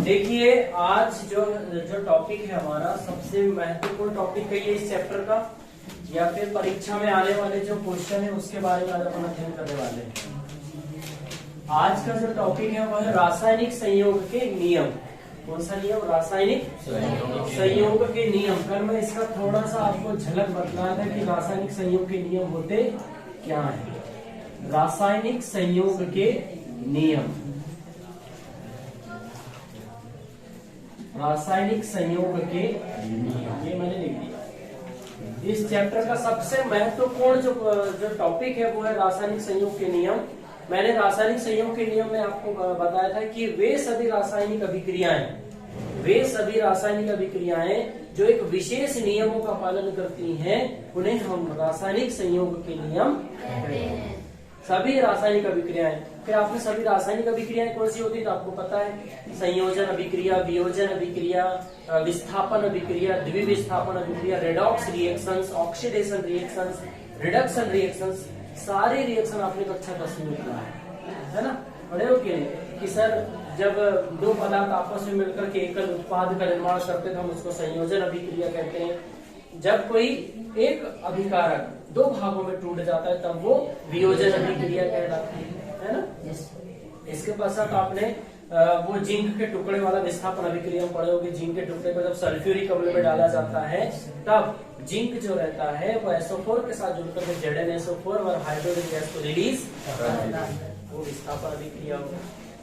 देखिए आज जो टॉपिक है हमारा सबसे महत्वपूर्ण टॉपिक है ये इस चैप्टर का, या फिर परीक्षा में आने वाले जो क्वेश्चन है उसके बारे में आज अपन अध्ययन करने वाले हैं। आज का जो टॉपिक है वह है रासायनिक संयोग के नियम। कौन सा नियम? रासायनिक संयोग के नियम। कल मैं इसका थोड़ा सा आपको झलक बतलाया था कि रासायनिक संयोग के नियम होते क्या है। रासायनिक संयोग के नियम, रासायनिक संयोग के नियम, ये मैंने लिख दिया। इस चैप्टर का सबसे महत्वपूर्ण जो टॉपिक है वो है रासायनिक संयोग के नियम। मैंने रासायनिक संयोग के नियम में आपको बताया था कि वे सभी रासायनिक अभिक्रियाएं जो एक विशेष नियमों का पालन करती हैं उन्हें हम रासायनिक संयोग के नियम कहते हैं। सभी रासायनिक अभिक्रियाएं, फिर आपने सभी रासायनिक अभिक्रियाएं कौन सी होती है तो आपको पता है, संयोजन अभिक्रिया, वियोजन अभिक्रिया, विस्थापन अभिक्रिया, द्विविस्थापन अभिक्रिया, redox reactions, oxidation reactions, reduction reactions. सारे रिएक्शन आपने कक्षा 10 में पढ़ा है ना? पढ़े हो कि नहीं? कि सर जब दो पदार्थ आपस में मिलकर के एकल उत्पाद का निर्माण करते थे हम उसको संयोजन अभिक्रिया कहते हैं। जब कोई एक अभिकारक दो भागों में टूट जाता है तब वो वियोजन अभिक्रिया कहलाती है ना? इसके पश्चात आपने वो जिंक के टुकड़े वाला विस्थापन अभिक्रिया पढ़े होगी। जिंक के टुकड़े को जब सल्फ्यूरिक अम्ल में डाला जाता है तब जिंक जो रहता है वो SO4 के साथ जुड़कर के ZnSO4 और हाइड्रोजन गैस को रिलीज करता है, वो विस्थापन अभिक्रिया होगा।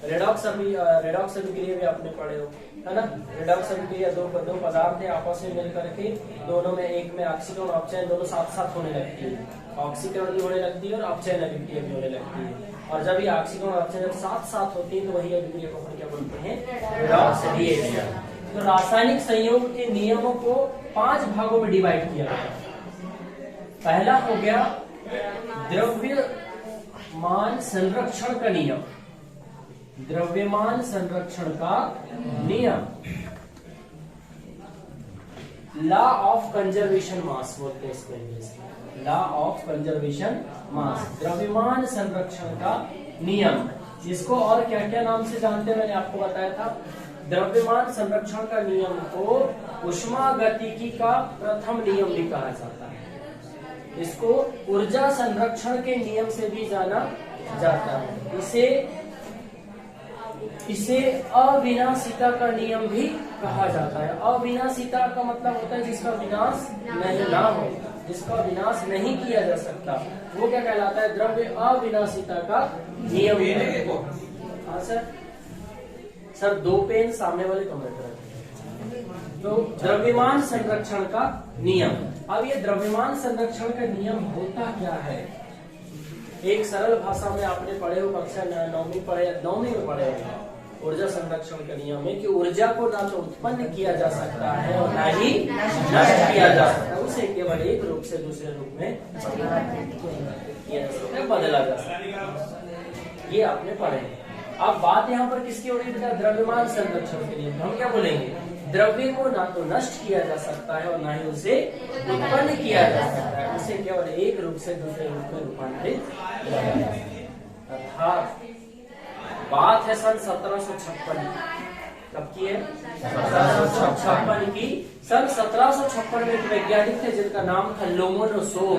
रेडॉक्स अभिक्रिया भी आपने पढ़े हो, है ना? रेडॉक्स अभिक्रिया दो पदार्थ है आपस में मिलकर के दोनों में, एक में ऑक्सीकरण और अपचयन दोनों साथ साथ होने लगती है। ऑक्सीकरण भी होने लगती है और अपचयन अभिक्रिया भी होने लगती है। और जब ये ऑक्सीकरण और अपचयन साथ साथ होती है तो वही अभिक्रिया को अपन क्या बोलते हैं? Redox reaction. तो रासायनिक संयोग के नियमों को 5 भागों में डिवाइड किया गया। पहला हो गया द्रव्यमान संरक्षण का नियम। द्रव्यमान संरक्षण का नियम, लॉ ऑफ कंजर्वेशन मास बोलते हैं इसको इंग्लिश में, लॉ ऑफ कंजर्वेशन मास, द्रव्यमान संरक्षण का नियम। इसको और क्या क्या नाम से जानते हैं मैंने आपको बताया था। द्रव्यमान संरक्षण का नियम को ऊष्मागतिकी का प्रथम नियम भी कहा जाता है। इसको ऊर्जा संरक्षण के नियम से भी जाना जाता है। इसे अविनाशिता का नियम भी कहा जाता है। अविनाशिता का मतलब होता है जिसका विनाश नहीं ना हो, जिसका विनाश नहीं किया जा सकता, वो क्या कहलाता है? द्रव्य अविनाशिता का नियम। हाँ सर 2 पेन सामने वाले कमरे पर रखें। तो द्रव्यमान संरक्षण का नियम। अब ये द्रव्यमान संरक्षण का नियम होता क्या है? एक सरल भाषा में आपने पढ़े हो, कक्षा 9वीं में पढ़े हो। ऊर्जा संरक्षण का नियम है कि ऊर्जा को ना तो उत्पन्न किया जा सकता है और ना ही नष्ट किया जा सकता है, उसे केवल एक रूप से दूसरे रूप में किया जा सकता है, बदला जा सकता है। ये आपने पढ़े। अब बात यहाँ पर किसकी हो रही है? द्रव्यमान संरक्षण के नियम। हम क्या बोलेंगे? द्रव्य को ना तो नष्ट किया जा सकता है और ना ही उसे उत्पन्न किया जा सकता है, उसे केवल एक रूप से दूसरे रूप में रूपांतरित किया जा सकता है। अर्थात बात है सन 1756 कब की है? 1756 की। सन 1756 में एक वैज्ञानिक थे जिनका नाम था लोमोनोसोव।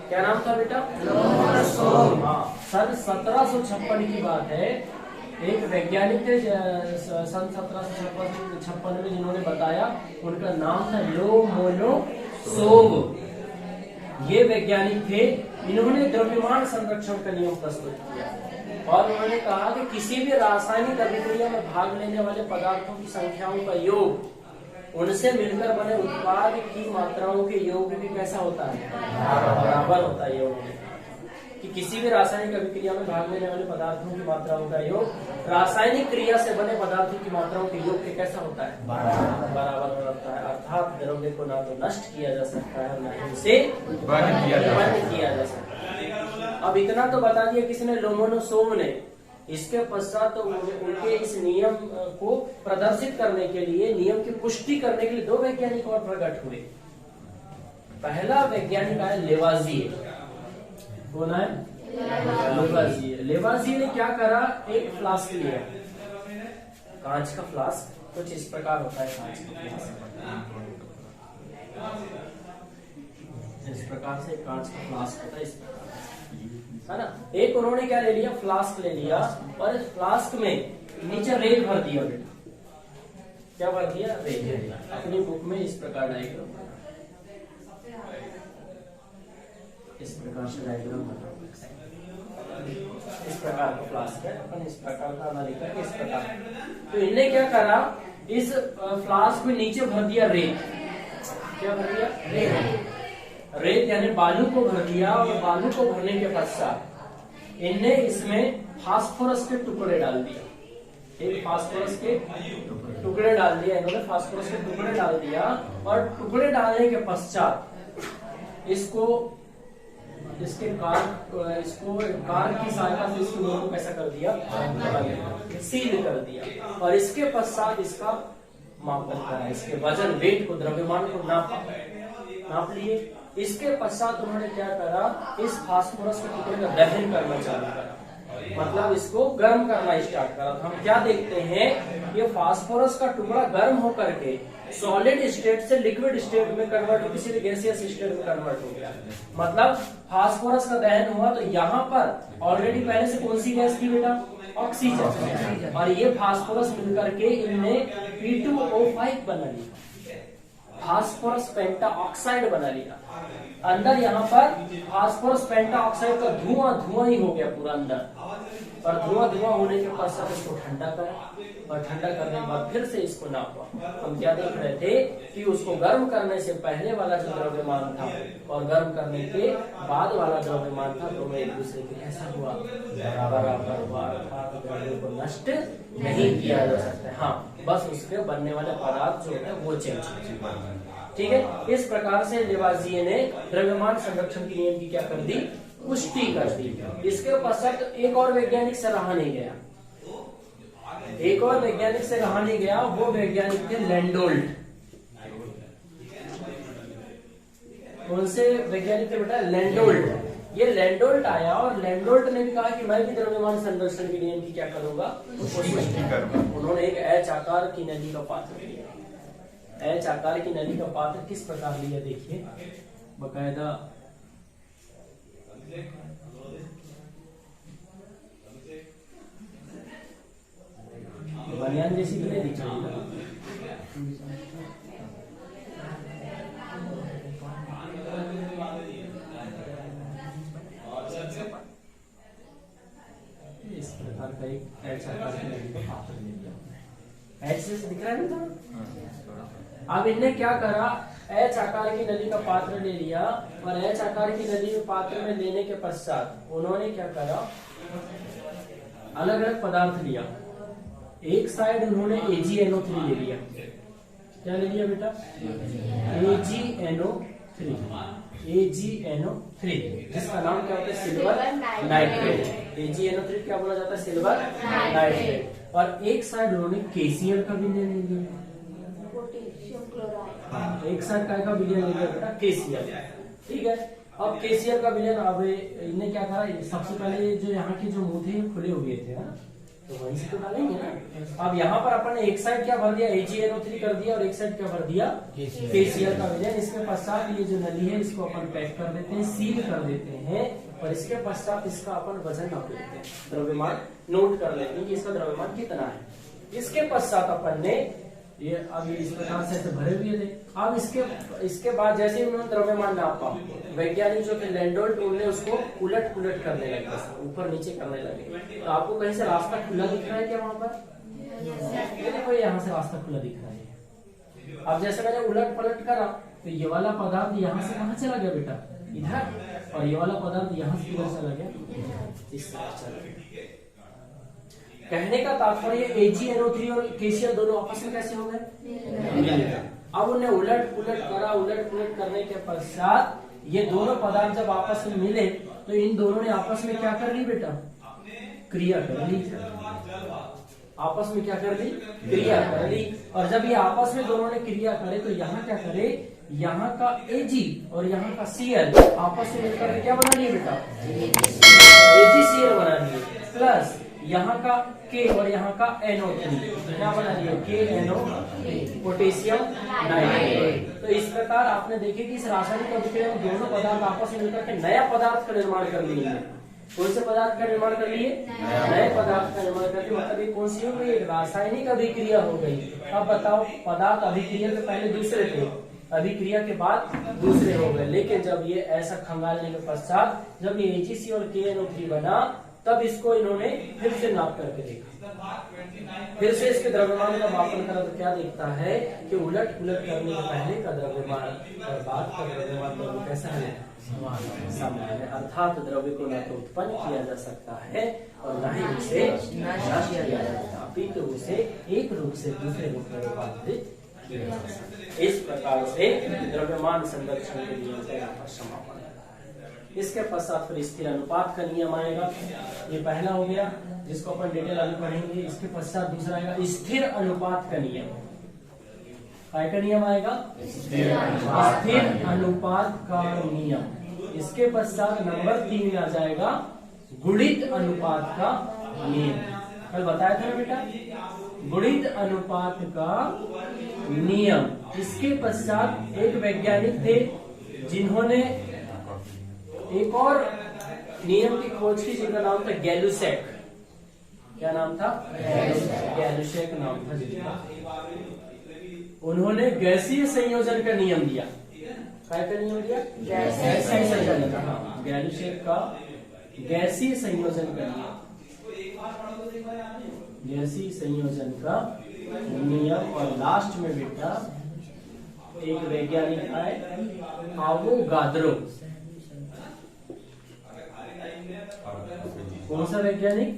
क्या नाम था बेटा? लोमोनोसोव। हाँ, सन 1756 की बात है। एक वैज्ञानिक थे सन 1756 में जिन्होंने बताया, उनका नाम था लोमोनोसोव। ये वैज्ञानिक थे, इन्होंने द्रव्यमान संरक्षण का नियम प्रस्तुत किया और उन्होंने कहा कि किसी भी रासायनिक अभिक्रिया में भाग लेने वाले पदार्थों की संख्याओं का योग उनसे मिलकर बने उत्पाद की मात्राओं के योग भी कैसा होता है? बराबर होता है। योग कि किसी भी रासायनिक अभिक्रिया में भाग लेने वाले पदार्थों की मात्राओं का योग रासायनिक क्रिया से बने पदार्थों की मात्राओं के योग के कैसा होता है? बराबर होता है। अर्थात द्रव्य को ना तो नष्ट किया जा सकता है ना ही उसे उत्पन्न किया जा सकता है। अब इतना तो बता दिया किसने? लोमोनोसोव ने। इसके पश्चात तो उनके इस नियम को प्रदर्शित करने के लिए, नियम की पुष्टि करने के लिए 2 वैज्ञानिक और प्रकट हुए। पहला वैज्ञानिक है लेवाजिए। कौन है? लेवाजिए। लेवाजिए ने क्या करा, एक फ्लास्क लिया, कांच का फ्लास्क, कुछ इस प्रकार होता है कांच का फ्लास्क, इस प्रकार से कांच का फ्लास्क होता है, इस प्रकार है ना। एक उन्होंने क्या ले लिया, फ्लास्क ले लिया, और इस फ्लास्क में नीचे रेत भर दिया बेटा, क्या भर दिया, रेत। अपनी बुक में इस प्रकार डायग्राम बना, इस प्रकार से डायग्राम बना, इस प्रकार का फ्लास्क है, अपन इस प्रकार का ना लिखा, इस प्रकार। तो इनने क्या करा, इस फ्लास्क में नीचे भर दिया रेत, क्या भर दिया, रेत, रेत यानी बालू को भर दिया, और बालू को भरने के पश्चात इनने इसमें फास्फोरस के टुकड़े डाल दिया, एक फास्फोरस के टुकड़े डाल दिया, इन्होंने फास्फोरस के टुकड़े डाल दिया, और टुकड़े डालने के पश्चात इसको इसके इसको कार की सहायता से इसको दोनों को कैसा कर दिया, सील कर दिया, और इसके पश्चात इसका मापन करा, इसके वजन, वेट को, द्रव्यमान को नाप लिए। इसके पश्चात उन्होंने क्या करा, इस फास्फोरस के टुकड़े का दहन करना चालू करा, मतलब इसको गर्म करना स्टार्ट करा। तो हम क्या देखते हैं, ये फास्फोरस का टुकड़ा गर्म होकर के सॉलिड स्टेट से लिक्विड स्टेट में कन्वर्ट हो, किसी गैसियस स्टेट में कन्वर्ट हो गया, मतलब फास्फोरस का दहन हुआ। तो यहाँ पर ऑलरेडी पहले से कौन सी गैस थी बेटा, ऑक्सीजन, और ये फास्फोरस मिलकर के इनने P2O5 बना लिया, फास्फोरस पेंटा ऑक्साइड बना लिया। अंदर यहाँ पर फास्फोरस पेंटा ऑक्साइड का धुआं ही हो गया पूरा अंदर, और धुआं होने के पश्चात इसको ठंडा करा, और ठंडा करने के बाद फिर से इसको नापा। हम क्या देख रहे थे कि उसको गर्म करने से पहले वाला जो द्रव्यमान था और गर्म करने के बाद वाला द्रव्यमान था, दोनों एक दूसरे के ऐसा हुआ, बराबर हुआ, अर्थात द्रव्य को नष्ट नहीं किया जा सकता। हाँ, बस उसके बनने वाले पदार्थ जो है वो चेंज, ठीक है। इस प्रकार से लेवाजिए ने द्रव्यमान संरक्षण के नियम की क्या कर दी, पुष्टि कर दी। इसके पश्चात एक और वैज्ञानिक से रहा नहीं गया, एक और वैज्ञानिक से रहा नहीं गया, वो वैज्ञानिक थे लैंडोल्ट। कौन से वैज्ञानिक थे बेटा, लैंडोल्ट। ये लैंडोल्ट आया, और लैंडोल्ट ने भी कहा कि मैं भी द्रव्यमान संरक्षण के नियम की क्या करूंगा, पुष्टि करूंगा। उन्होंने एक एच आकार की नली का पात्र लिया, एच आकार की नली का पात्र किस प्रकार लिया, देखिए बकायदा बनियान जैसी तो नहीं दिख रही है, इस प्रकार का एक एच आकार की नली का पात्र ले लिया, एच जैसे दिख रहा है ना। अब इनने क्या करा, एच आकार की नली का पात्र ले लिया, और एच आकार की नली के पात्र में लेने के पश्चात उन्होंने क्या करा, अलग अलग पदार्थ लिया। एक साइड उन्होंने AgNO3 ले लिया, क्या ले लिया बेटा, AgNO3, जिसका नाम क्या होता है, सिल्वर नाइट्रेट। AgNO3 क्या बोला जाता है, सिल्वर नाइट्रेट। और एक साइड उन्होंने KCl का विलयन ले लिया, एक साइड का विलयन ले लिया बेटा, KCl, ठीक है। अब KCl का विलयन, अब इन्हें क्या करा, सबसे पहले जो यहाँ के जो मुंह थे खुले हुए थे, तो वहीं से तो डालेंगे ना। अब यहाँ पर अपन ने एक साइड क्या भर दिया, AgNO3 कर दिया, और एक साइड क्या भर दिया, KCl का विलयन। इसके पश्चात ये जो नली है इसको अपन पैक कर देते हैं, सील कर देते हैं, और इसके पश्चात इसका अपन वजन नाप लेते हैं, द्रव्यमान नोट कर लेते हैं कि इसका द्रव्यमान कितना है। इसके पश्चात अपन ने ये अब इस प्रकार से भरे हुए थे। अब इसके बाद जैसे ही उन्होंने द्रव्यमान नापा, वैज्ञानिक जो थे लैंडोल्ट, उन्होंने उसको उलट पुलट करने लगे, ऊपर नीचे करने लगे। तो आपको कहीं से रास्ता खुला दिख रहा है क्या वहां पर, ये देखो यहाँ से रास्ता खुला दिख रहा है। अब जैसे मैंने उलट पलट करा, तो ये वाला पदार्थ यहाँ से कहाँ चला गया बेटा, इधर, और ये वाला पदार्थ यहाँ से किधर चला गया, इस तरफ चला गया। कहने का तात्पर्य AgNO3 और KCl दोनों आपस में कैसे हो गए, अब उन्हें उलट पुलट करा, उलट पुलट करने के पश्चात ये दोनों पदार्थ जब आपस में मिले, तो इन दोनों ने आपस में क्या कर ली बेटा, क्रिया कर ली, आपस में क्या कर ली, क्रिया कर ली। और जब ये आपस में दोनों ने क्रिया करे, तो यहाँ क्या करे, यहाँ का Ag और यहाँ का Cl आपस में मिलकर के क्या बना लिए बेटा, AgCl बना लिए, प्लस यहाँ का K और यहाँ का NO3 क्या बना लिए, KNO3 पोटेशियम नाइट्रेट। तो इस प्रकार आपने देखे कि इस रासायनिक अभिक्रिया में दोनों पदार्थ आपस में मिलकर के नया पदार्थ का निर्माण कर लिए हैं। कौन से पदार्थ का निर्माण कर लिए, नए पदार्थ का निर्माण करके, मतलब ये कौन सी हो गई, रासायनिक अभिक्रिया हो गई। अब बताओ, पदार्थ अभिक्रिया के पहले दूसरे थे, अभिक्रिया के बाद दूसरे हो गए, लेकिन जब ये ऐसा खंगालने के पश्चात जब ये AgC और KNO3 बना, तब इसको इन्होंने फिर से नाप करके देखा, फिर से इसके द्रव्यमान का मापन करा, तो क्या देखता है कि उलट पुलट करने के पहले का द्रव्यमान और बाद का द्रव्यमान दोनों कैसा है, समान है। अर्थात द्रव्य को न तो उत्पन्न किया जा सकता है और न ही उसे नष्ट किया जा सकता, अपितु उसे एक रूप से दूसरे रूप में रूपांतरित किया जा सकता है। इस प्रकार से द्रव्यमान संरक्षण के नियम का यहाँ पर समापन है। इसके पश्चात फिर स्थिर अनुपात का नियम आएगा। ये पहला हो गया जिसको अपन डिटेल आगे पढ़ेंगे। इसके पश्चात दूसरा आएगा स्थिर अनुपात का नियम। काय का नियम आएगा, स्थिर अनुपात का नियम। इसके पश्चात नंबर 3 में आ जाएगा गुणित अनुपात का नियम। कल बताया था ना बेटा, गुणित अनुपात का नियम। इसके पश्चात एक वैज्ञानिक थे जिन्होंने एक और नियम की खोज की, जिनका नाम था गैलुसैक। क्या नाम था, गैलुसैक नाम था जिनका। उन्होंने गैसीय संयोजन का नियम दिया। क्या का नियम दिया, गैसीय संयोजन का। हाँ, गैलुसैक का गैसीय संयोजन का नियम, गैसीय संयोजन का नियम। और लास्ट में बेटा एक वैज्ञानिक आए, आवोगाद्रो। कौन सा वैज्ञानिक,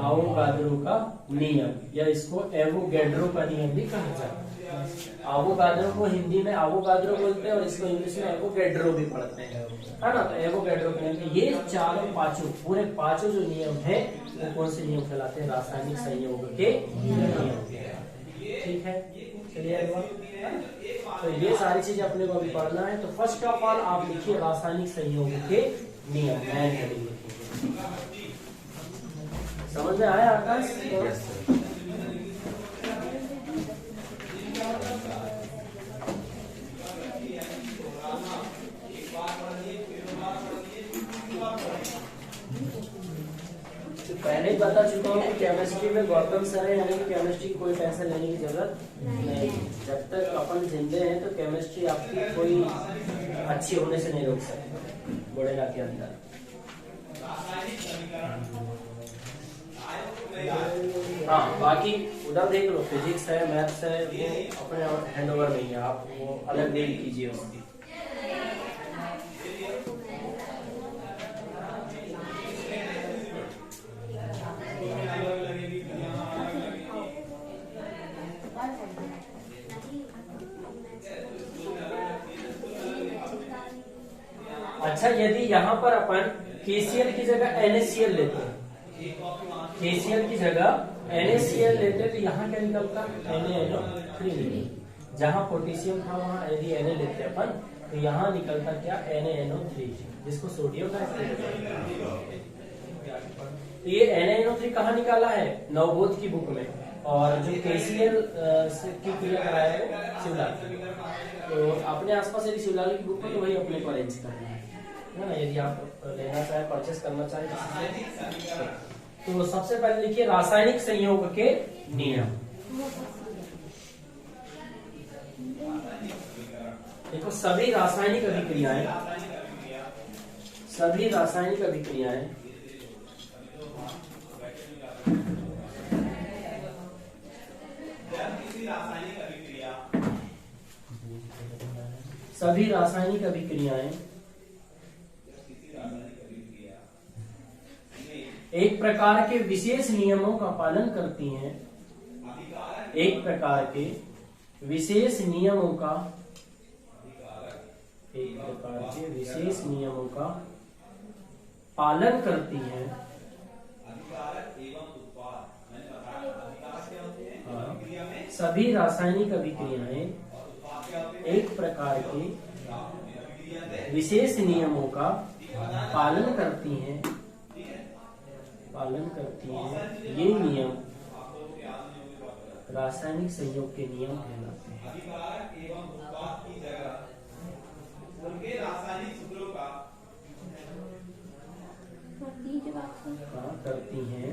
आवोगाद्रो का नियम, या इसको एवोगैड्रो का नियम भी कहा जाता है। आवोगाद्रो को हिंदी में आवोगाद्रो बोलते हैं और इसको इंग्लिश में एवोगैड्रो भी पढ़ते हैं, है ना। तो एवोगैड्रो के नियम, ये चारों पांचों, पूरे पांचों जो नियम है वो कौन से नियम कहलाते हैं, रासायनिक संयोग के नियम। ठीक है, चलिए तो ये सारी चीजें अपने को अभी पढ़ना है। तो फर्स्ट ऑफ ऑल आप लिखिए रासायनिक संयोग के नियम। समझ में आया आकाश? पहले ही बता चुका हूँ कि केमिस्ट्री में गौतम सर है, यानी कि केमिस्ट्री की कोई टेंशन लेने की जरूरत नहीं। जब तक अपन जिंदे हैं तो केमिस्ट्री आपकी कोई अच्छी होने से नहीं रोक सकती बड़ेगा के अंदर। हाँ, बाकी उधर देख लो, फिजिक्स है, मैथ्स है, वो अपने हैंड ओवर नहीं है, आप वो अलग डील कीजिए उसकी। अच्छा, यदि यहाँ पर अपन KCl की जगह NaCl लेते हैं, KCl की जगह NaCl लेते हैं, तो यहाँ क्या निकलता, NaNO3। जहाँ पोटेशियम था वहाँ यदि Na लेते हैं अपन, तो यहाँ निकलता क्या, NaNO3, जिसको सोडियम का। तो ये NaNO3 कहाँ निकाला है, नवबोध की बुक में। और जो KCl की क्रिया कराया है शिवलाल, तो अपने आसपास यदि शिवलाल की बुक है तो वही अपने को अरेंज करना है ना। यदि आप लेना चाहे, परचेस करना चाहे तो सबसे पहले लिखिए रासायनिक संयोग के नियम। देखो, सभी रासायनिक अभिक्रियाएं, सभी रासायनिक अभिक्रियाएं सभी रासायनिक अभिक्रियाएं एक प्रकार के विशेष नियमों का पालन करती हैं, एक प्रकार के विशेष नियमों का, एक प्रकार के विशेष नियमों का पालन करती हैं। सभी रासायनिक अभिक्रियाएं एक प्रकार के विशेष नियमों का पालन करती हैं, ये नियम रासायनिक संयोग के नियम कहलाते हैं। करती हैं,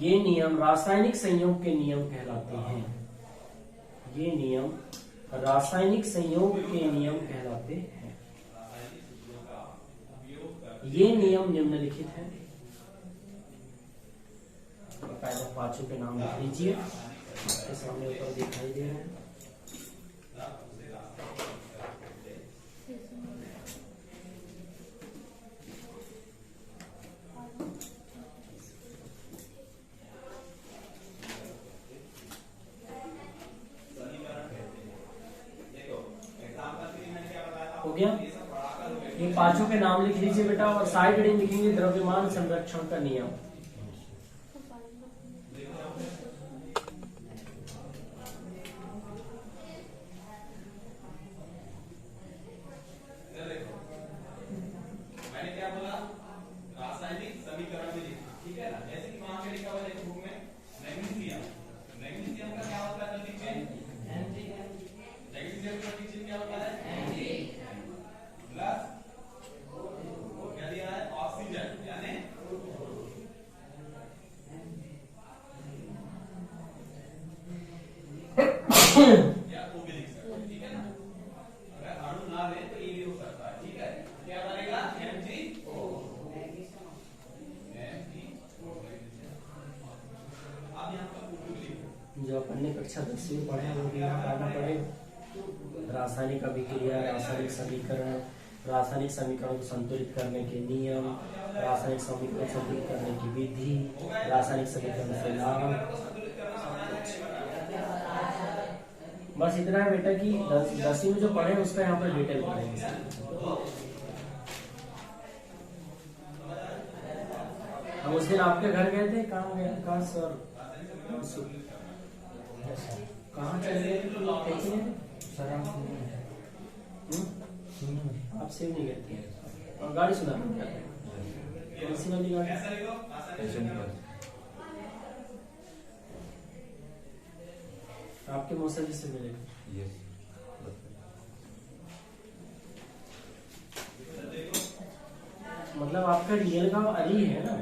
ये नियम रासायनिक संयोग के नियम कहलाते हैं। ये नियम रासायनिक संयोग के नियम कहलाते हैं। ये नियम निम्नलिखित हैं। बकायदा पांचों के नाम लिख लीजिए, आपके सामने ऊपर दिखाई दे रहे हैं। हो गया? ये पांचों के नाम लिख लीजिए बेटा, और साइड हेडिंग लिखेंगे द्रव्यमान संरक्षण का नियम। मैंने क्या बोला? रासायनिक समीकरण में लिखा, ठीक है ना? जैसे कि वहां पे लिखा हुआ है बुक में मैग्नीशियम। मैग्नीशियम का क्या होता है प्रतीक? मैग्नीशियम का प्रतीक क्या होता है? प्लस क्या दिया है? ऑक्सीजन, यानी या ओ भी लिख सकते हैं, ठीक है ना? अगर अणु ना ले तो ये भी हो सकता है, ठीक है? क्या बनेगा? MgO। अब यहाँ पर O लिखो। जो अपन ने कक्षा 10वीं में पढ़ा है वो भी यहाँ पढ़ना पड़ेगा। रासायनिक अभिक्रिया, रासायनिक समीकरण, रासायनिक समीकरण को संतुलित करने के नियम, रासायनिक समीकरण संतुलित करने की विधि, रासायनिक समीकरण से लाभ। बस इतना है बेटा कि 10वीं में जो पढ़े उसका यहाँ पर डिटेल पढ़ेंगे। हम उस दिन आपके घर गए थे, कहाँ गए? कहाँ सर? कहाँ चले गए? आप सेव नहीं करते हैं और गाड़ी सुना कौन सी वाली गाड़ी? आपके मौसा जी से मिलेगा। मतलब आपका रियल गांव अली है ना?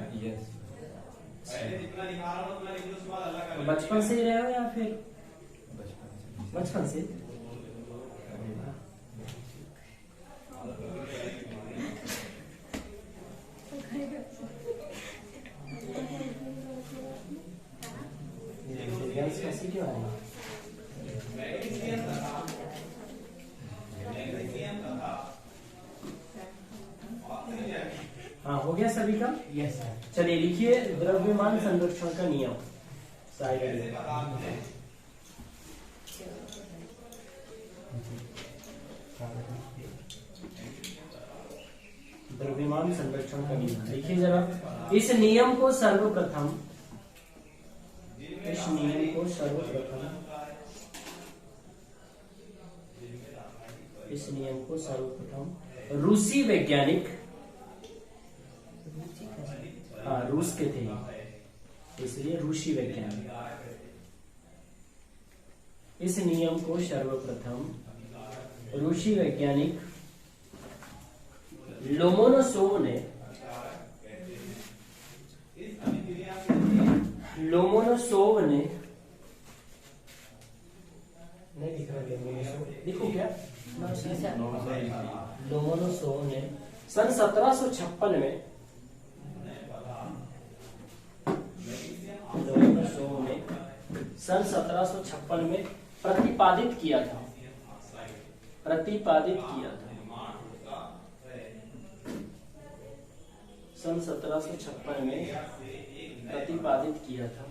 बचपन से ही रहे हो या फिर बचपन से? कैसी क्यों आ रही है? हाँ, हो गया सभी का? Yes sir. चलिए लिखिए द्रव्यमान संरक्षण का नियम। साइड द्रव्यमान संरक्षण का नियम लिखिए जरा। इस नियम को सर्वप्रथम रूसी वैज्ञानिक, हाँ रूस के थे इसलिए रूसी वैज्ञानिक, इस नियम को सर्वप्रथम रूसी वैज्ञानिक लोमोनोसोव ने नहीं दिख रहा, देखो क्या लोमोनोसोव ने सन 1756 में प्रतिपादित किया था। सन 1756 में प्रतिपादित किया था,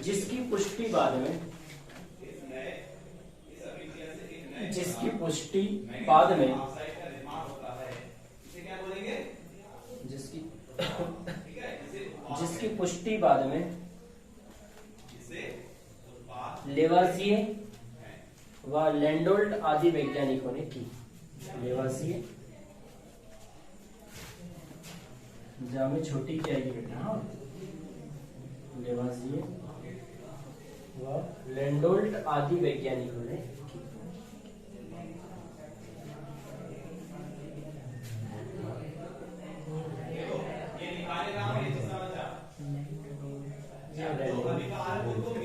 जिसकी पुष्टि बाद में लेवाजिए व लैंडोल्ट आदि वैज्ञानिकों ने की। लेवाजिए, जामे छोटी क्या आएगी बेटा? हाँ, लेवाजिए व लैंडोल्ट आदि वैज्ञानिकों ने की।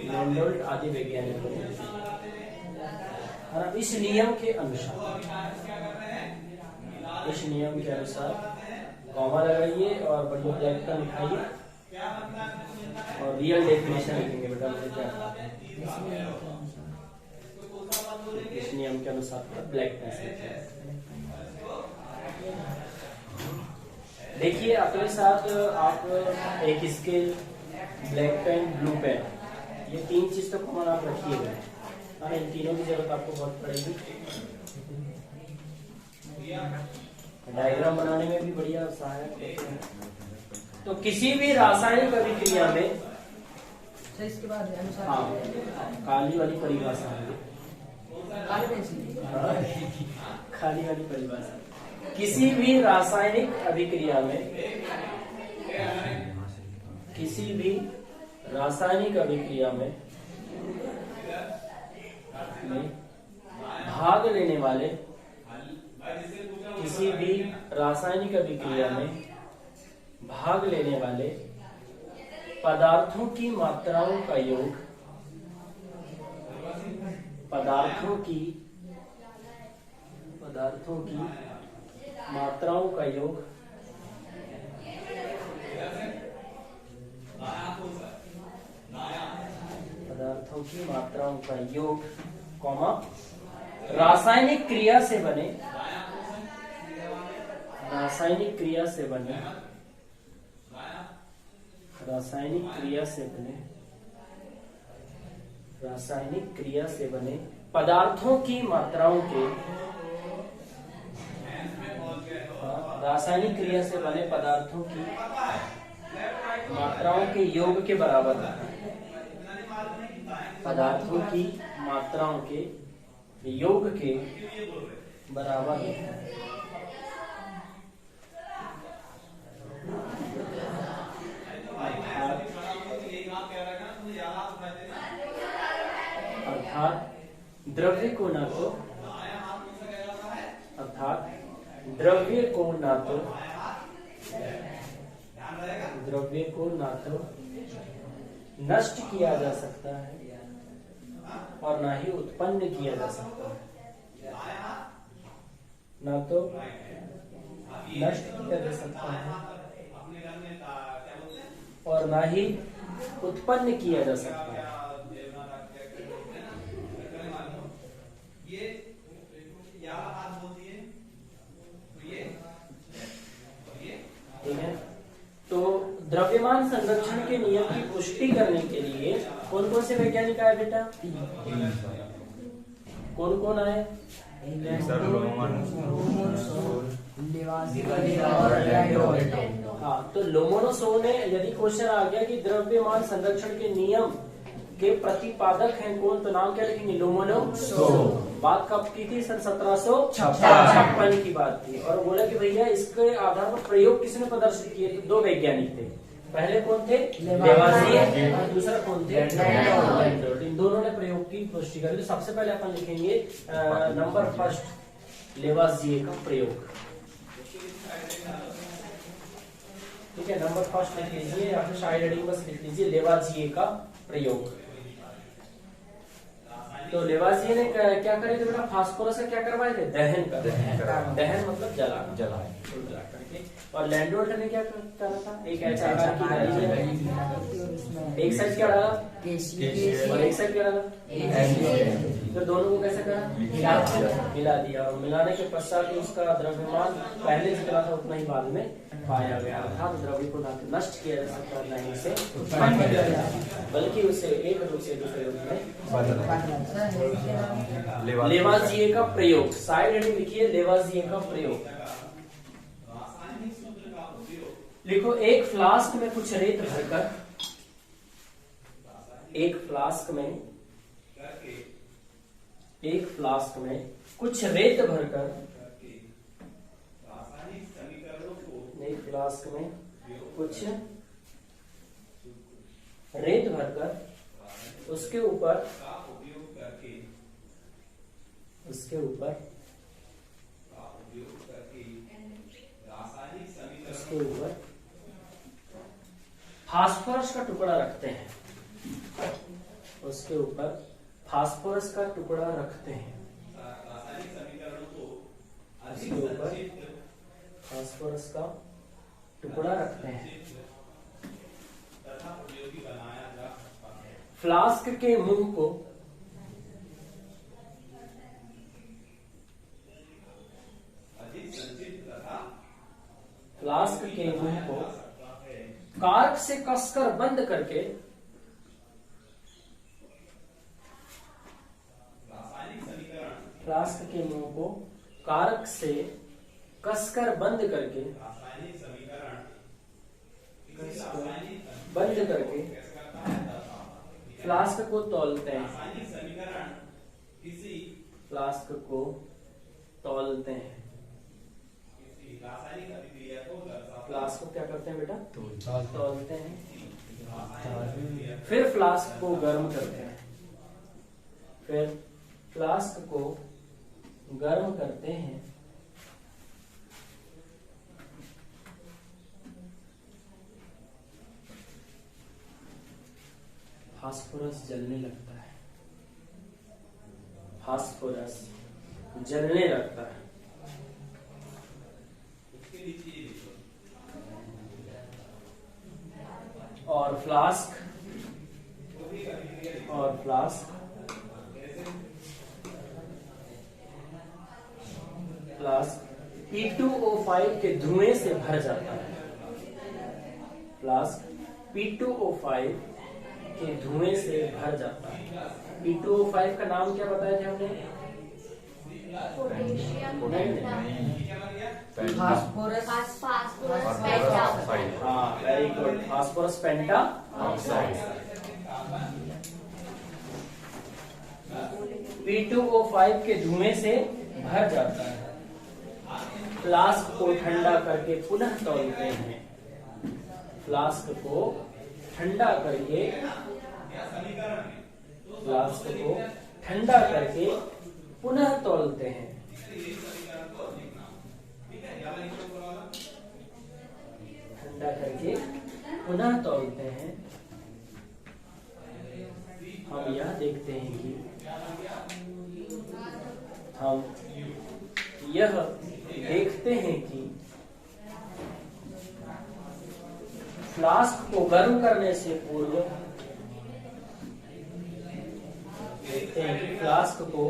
लैंडोल्ट आदि वैज्ञानिकों ने और इस नियम के अनुसार, इस नियम के अनुसार कॉमा लगाइए और बढ़िया ब्लैक पेन उठाइए और रियल डेफिनेशन लिखेंगे बेटा। मुझे क्या इस नियम के अनुसार ब्लैक पेन से देखिए अपने साथ आप एक scale, black pen, blue pen, ये तीन चीज तो कॉमन आप रखिए गए। इन तीनों की जरूरत आपको बहुत पड़ेगी। डायग्राम बनाने में भी बढ़िया सहायक होते हैं। तो किसी भी रासायनिक अभिक्रिया में, इसके बाद हाँ काली वाली परिभाषा है, खाली वाली परिभाषा, किसी भी रासायनिक अभिक्रिया में, किसी भी रासायनिक अभिक्रिया में भाग लेने वाले, किसी भी रासायनिक अभिक्रिया में भाग लेने वाले पदार्थों की मात्राओं का योग, पदार्थों की मात्राओं का योग पदार्थों की मात्राओं का योग, कॉमा रासायनिक क्रिया से बने, रासायनिक क्रिया से बने, रासायनिक क्रिया से बने, रासायनिक क्रिया से बने पदार्थों की मात्राओं के, रासायनिक क्रिया से बने पदार्थों की मात्राओं के योग के बराबर है, पदार्थों की मात्राओं के योग के बराबर है। अर्थात द्रव्य को न तो, अर्थात द्रव्य को न तो, द्रव्य को न तो नष्ट किया जा सकता है और ना ही उत्पन्न किया जा सकता है, ना तो नष्ट किया जा सकता है और ना ही उत्पन्न किया जा सकता है। ठीक है, तो द्रव्यमान संरक्षण के नियम की पुष्टि करने के लिए कौन कौन से वैज्ञानिक आए बेटा? कौन कौन आए? हाँ, तो लोमोनोसोव ने, यदि क्वेश्चन आ गया कि द्रव्यमान संरक्षण के नियम के प्रतिपादक हैं कौन, तो नाम क्या लिखेंगे? लोमोनोसोव। बात कब की थी? सन 1756 की बात थी। और बोला कि भैया इसके आधार पर प्रयोग किसने प्रदर्शित किए? दो वैज्ञानिक थे, पहले कौन थे? लेवाजिए, और दूसरा कौन थे? लैंडोल्ट। इन दोनों ने प्रयोग की पुष्टि करी। तो सबसे पहले अपन लिखेंगे नंबर फर्स्ट, लेवाजिए का प्रयोग। ठीक है, नंबर फर्स्ट लिख लीजिए या फिर साइड हेडिंग बस लिख लीजिए लेवाजिए का प्रयोग। तो लेवाजिए ने क्या करे थे बेटा? फास्फोरस का क्या करवाए थे? दहन कर, दहन मतलब जला करके। और लैंडोल्ट ने क्या करा था? एक ऐसा एक साइड क्या डाला और एक साइड क्या डाला, फिर दोनों को कैसे करा? मिला दिया। और मिलाने के पश्चात उसका द्रव्यमान पहले जितना था उतना ही बाद में पाया गया। अर्थात द्रव्य को न नष्ट किया जा सकता है, नहीं से उत्पन्न किया जा सकता, बल्कि उसे एक रूप से दूसरे रूप में। लेवाजिए का प्रयोग, साइड हेडिंग लिखिए लेवाजिए का प्रयोग। लिखो, एक फ्लास्क में कुछ रेत भरकर, एक फ्लास्क में एक फ्लास्क में कुछ रेत भरकर, रासायनिक समीकरणों को एक फ्लास्क में कुछ रेत भरकर उसके ऊपर का उपयोग करके उसके ऊपर रासायनिक समीकरण उसके ऊपर फास्फोरस का टुकड़ा रखते हैं, उसके ऊपर फास्फोरस का टुकड़ा रखते हैं, रासायनिक समीकरणों को उसके ऊपर फास्फोरस का टुकड़ा रखते हैं। तथा उपयोगी बनाया जा सकता है। फ्लास्क के मुंह को अधिक संचित तथा फ्लास्क के मुंह को सकता है। कार्क से कसकर बंद करके, रासायनिक समीकरण फ्लास्क के मुंह को कार्क से कसकर बंद करके, रासायनिक समीकरण बंद करके फ्लास्क को तौलते हैं, रासायनिक समीकरण किसी फ्लास्क को तौलते हैं। रासायनिक अभिक्रिया को दर्शाता फ्लास्क को क्या करते हैं बेटा? तौलते हैं। है। फिर फ्लास्क को गर्म करते हैं, फिर फ्लास्क को गर्म करते हैं। फास्फोरस जलने लगता है, फास्फोरस जलने लगता है। उसके नीचे ये देखो। और फ्लास्क P2O5 के धुएं से भर जाता है। फ्लास्क P2O5 के धुएं से भर जाता है। P2O5 का नाम क्या बताया था हमने? फास्फोरस हाँ, वेरी गुड, फास्फोरस पेंटा ऑक्साइड। P2O5 के धुएं से भर जाता है। फ्लास्क को ठंडा करके पुनः तौलते हैं, फ्लास्क को ठंडा करके, फ्लास्क को ठंडा करके पुनः तौलते हैं। ठंडा करके पुनः तौलते हैं। हम यह देखते हैं कि फ्लास्क को गर्म करने से पूर्व, देखते हैं कि फ्लास्क को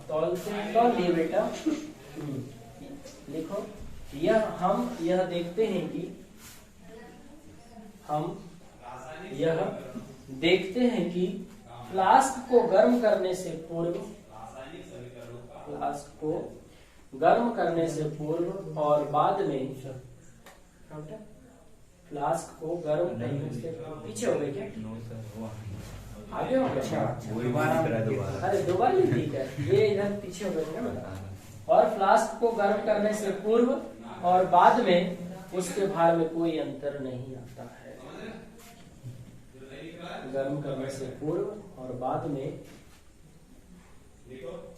तौलते हैं। तौल लिए बेटा, लिखो। हम यह देखते हैं कि फ्लास्क को गर्म करने से पूर्व, फ्लास्क को गर्म करने से पूर्व और बाद में, फ्लास्क को गर्म करने से पीछे हो गए क्या? आगे हो गए? अरे दोबारा ही ठीक है, ये इधर पीछे हो गए ना। और फ्लास्क को गर्म करने से पूर्व और बाद में उसके भार में कोई अंतर नहीं आता है। गर्म करने से पूर्व और बाद में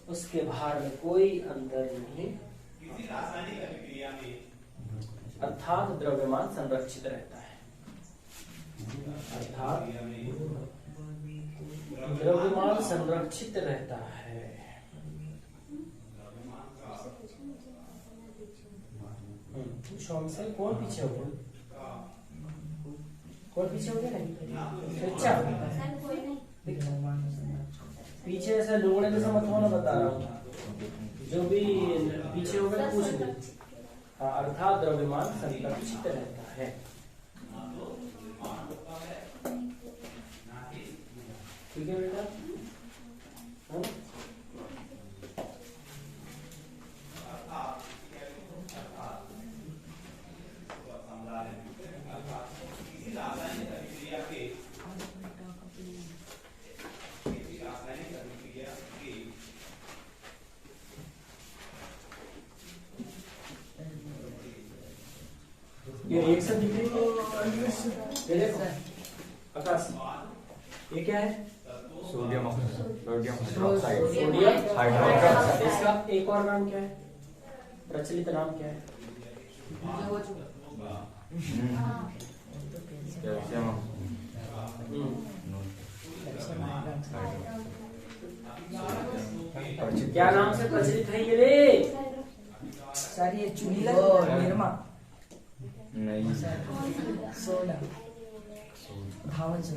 उसके भार में कोई अंतर नहीं, किसी रासायनिक अभिक्रिया में अर्थात द्रव्यमान संरक्षित रहता है। अर्थात द्रव्यमान संरक्षित रहता है। पूछो हमसे, कौन पीछे हो गया? कौन पीछे हो गया? नहीं, अच्छा पीछे ऐसा लोगों जैसा मत होना, बता रहा हूँ। जो भी पीछे हो गए पूछ दे। हाँ, अर्थात द्रव्यमान संरक्षित रहता है। ठीक है बेटा? हाँ? किसी रासायनिक अभिक्रिया के ये रिएक्शन दिख रही है, ये देखो आकाश, ये क्या है? Sodium hydroxide. Sodium hydroxide. इसका एक और नाम क्या है, प्रचलित नाम क्या है? कैल्शियम क्या नाम से प्रचलित है ये रे? सर ये चूड़ी लगा निर्मा नहीं, सोडा धावन से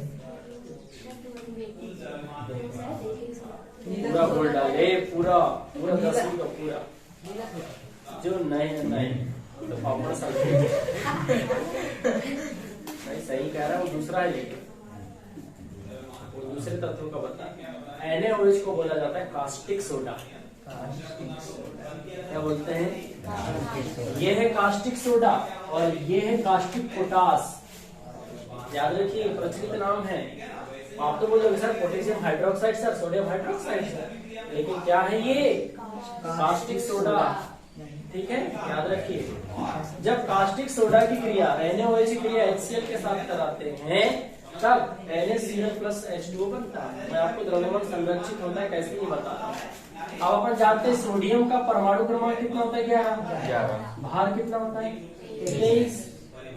पूरा बोल डाले, पूरा पूरा 10वीं का पूरा, जो नए तो पापड़ नहीं सही कह रहा है, वो दूसरा है, लेकिन वो दूसरे तत्वों का बता। NaOH को बोला जाता है कास्टिक सोडा। क्या बोलते हैं? ये है कास्टिक सोडा और ये है कास्टिक पोटास। याद रखिए, प्रचलित नाम है। आप तो बोलोगे sir potassium hydroxide sir, sodium hydroxide sir, लेकिन क्या है ये? Caustic soda. ठीक है, याद रखिए। जब कास्टिक सोडा की क्रिया NaOH की क्रिया HCl के साथ कराते हैं तब NaCl+H2O बनता है। मैं आपको द्रव्यमान संरक्षित होता है कैसे ये बता रहा हूँ। अब अपन जानते हैं सोडियम का परमाणु क्रमांक कितना होता है? 11। भार कितना होता है? 23।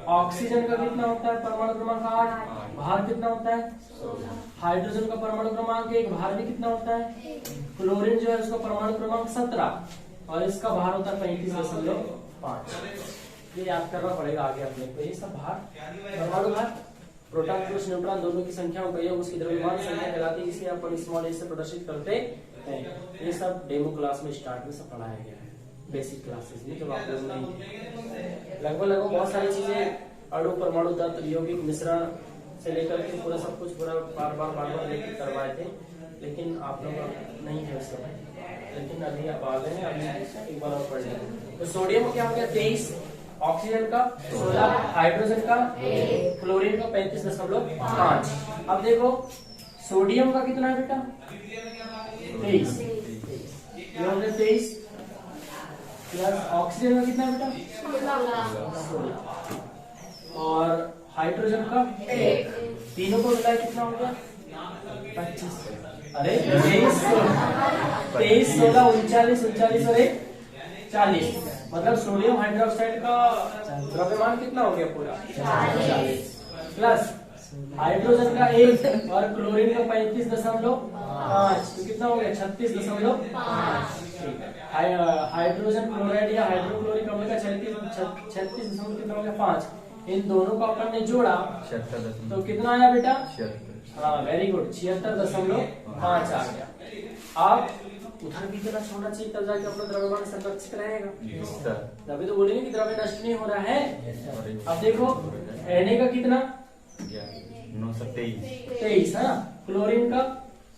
ऑक्सीजन का कितना होता है? परमाणु क्रमांक 8। भार कितना होता है? हाइड्रोजन का परमाणु क्रमांक 1, भार भी कितना होता है? क्लोरीन जो है उसका परमाणु क्रमांक 17 और इसका भार होता है 35.5। ये याद करना पड़ेगा आगे अपने को। ये सब भार, परमाणु भार, प्रोटॉन प्लस न्यूट्रॉन दोनों की संख्याओं का योग उसकी द्रव्यमान संख्या कहलाती है, जिसे अपन स्मॉल ए से प्रदर्शित करते हैं। ये सब डेमो क्लास में स्टार्ट में सब पढ़ाया गया है, बेसिक क्लासेस में, जब आप लोग नहीं लगभग बहुत सारी चीजें अणु परमाणु तत्व यौगिक मिश्रण से लेकर के पूरा सब कुछ पूरा बार लेकर करवाए थे, लेकिन आप लोग नहीं है उस समय। लेकिन अभी आप आ गए हैं, अभी एक बार और पढ़ लेंगे। तो सोडियम क्या हो गया? 23, ऑक्सीजन का 16, हाइड्रोजन का 1, क्लोरीन का 35.5। अब देखो सोडियम का कितना है बेटा? 23। ये हो गया 23 प्लस ऑक्सीजन का कितना है बेटा? 16 और हाइड्रोजन का 1। तीनों को मिलाकर कितना हो गया? 25। अरे 23, 16, 39 और 1 40। मतलब सोडियम हाइड्रोक्साइड का द्रव्यमान कितना हो गया पूरा? 40 प्लस हाइड्रोजन का 1 और क्लोरीन का 35.5, तो कितना हो गया? 36.5। हाइड्रोजन क्लोराइड या हाइड्रोक्लोरिक अम्ल का 36 कितना हो गया? 5। इन दोनों को अपन ने जोड़ा तो कितना आया बेटा? हाँ वेरी गुड, 76.5 आ गया। आप उधर भी इतना छोड़ना चाहिए, तब जाके अपना द्रव्यमान संरक्षित रहेगा। तभी तो बोलेंगे कि द्रव्य नष्ट नहीं हो रहा है। अब देखो Na का कितना? 23 है ना। क्लोरीन का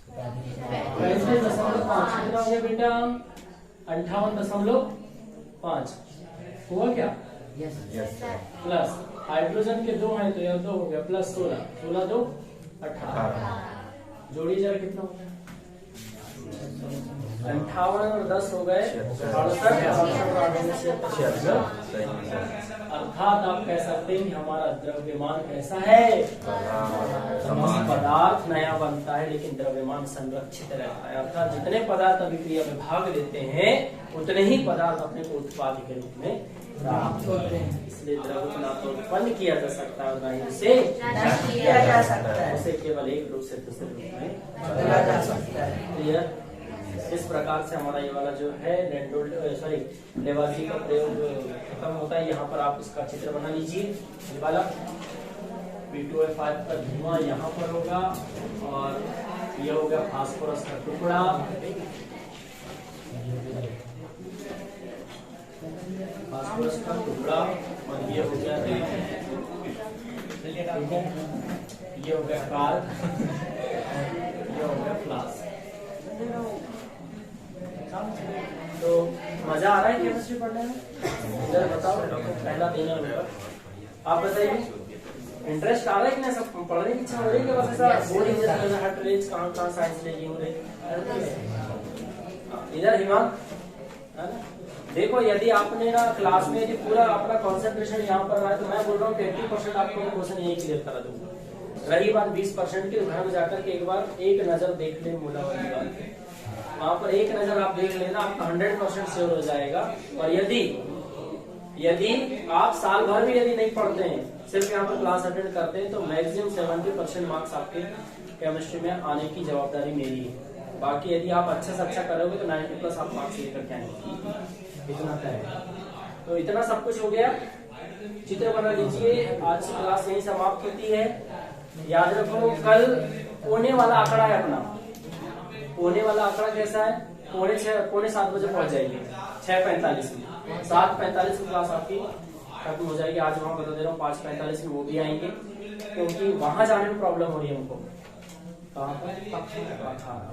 35.5 कितना हो गया बेटा? 58.5 हुआ क्या? प्लस हाइड्रोजन के 2 हैं तो यह 2 हो गया, प्लस 16 2 18। जोड़ी जरा कितना हो गया? 58 और 10 हो गए 68। अर्थात आप कह सकते हैं कि हमारा द्रव्यमान कैसा है? पदार्थ नया बनता है लेकिन द्रव्यमान संरक्षित रहता है। अर्थात जितने पदार्थ अभिक्रिया में भाग लेते हैं उतने ही पदार्थ अपने को उत्पाद के रूप में प्राप्त होते हैं। इसलिए द्रव्य ना तो उत्पन्न किया जा सकता है ना ही उसे नष्ट किया जा सकता है, उसे केवल एक रूप से दूसरे रूप में बदला जा सकता है। क्लियर? इस प्रकार से हमारा ये वाला जो है लेवाजी का प्रयोग खत्म होता है। यहाँ पर आप इसका चित्र बना लीजिए। ये वाला P2O5 का धुआं यहाँ पर होगा और ये हो गया फास्फोरस का टुकड़ा। फास्फोरस का टुकड़ा और ये हो गया ये हो गया कार्ब, ये हो गया फ्लास्क। तो मजा आ रहा है केमिस्ट्री पढ़ने में? इधर बताओ, पहला दिन है, आप बताइए इंटरेस्ट आ रहा है कि नहीं? सब पढ़ने की इच्छा हो रही है कि बस ऐसा बोरिंग जैसा लग रहा है? कहाँ साइंस लेगी हो रही? इधर हिमांक है ना। देखो यदि आपने ना क्लास में यदि पूरा अपना कंसंट्रेशन यहाँ पर रहा है तो मैं बोल रहा हूँ 80% आपको क्वेश्चन यही क्लियर करा दूंगा। रही बात 20% की, घर में जाकर के एक बार एक नजर देख ले मोला वाली बात, वहां पर एक नजर आप देख लेना, आपका 100% श्योर हो जाएगा। और यदि आप साल भर भी यदि नहीं पढ़ते हैं, सिर्फ यहाँ पर क्लास अटेंड करते हैं, तो मैक्सिमम 70% मार्क्स आपके केमिस्ट्री में आने की जवाबदारी मेरी है। बाकी यदि आप अच्छे से अच्छा करोगे तो 90+ आप मार्क्स लेकर के आएंगे, इतना तय है। तो इतना सब कुछ हो गया, चित्र बना लीजिए। आज की क्लास यही समाप्त होती है। याद रखो कल पौने वाला आंकड़ा है अपना। पौने वाला आंकड़ा कैसा है? पौने 7 बजे पहुंच जाएंगे, 6:45 में। 7:45 में क्लास आपकी खत्म हो जाएगी। आज वहां बता दे रहा हूँ 5:45 में वो भी आएंगे, क्योंकि वहां जाने में प्रॉब्लम हो रही है उनको। कहाँ पर?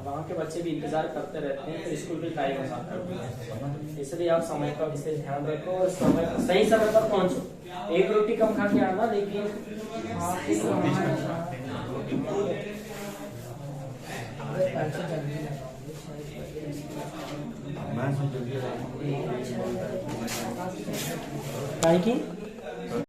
वहाँ के बच्चे भी इंतजार करते रहते हैं, फिर स्कूल भी टाइम हो जाता है। इसलिए आप समय का विशेष ध्यान रखो और सही समय पर पहुंचो। एक रोटी कम खा के आना, लेकिन मैं जल्दी काहे की